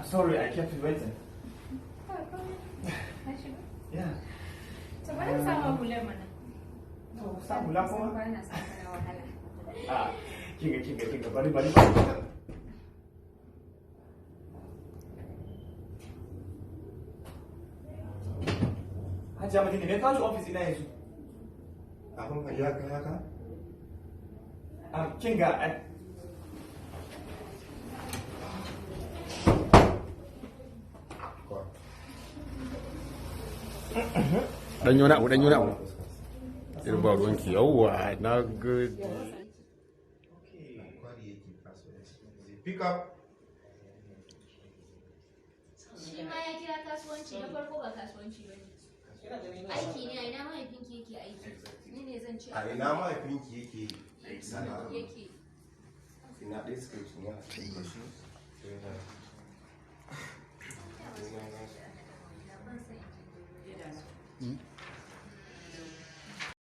Sorry, I kept you waiting. Yeah. To bari sama hular mana. To sa hula kuma? Ba na son kana wahala. Kinga, bari. Hajiya Madina, me kawo shi ofis ina yanzu? Abin ka ya kai haka? Kinga, dan yona abu irin ba ruwanki yawwa na good. Pick up. Shi ma ya kira kasuwanci na farko ba kasuwanci ba ne. Aiki ne a ina mahaifinki yake aiki. Ni ne zan ce A ina mahaifinki yake sana'a? yake. Ina ɗaya suka yi ne a cikin kashi. Ban san in je da su.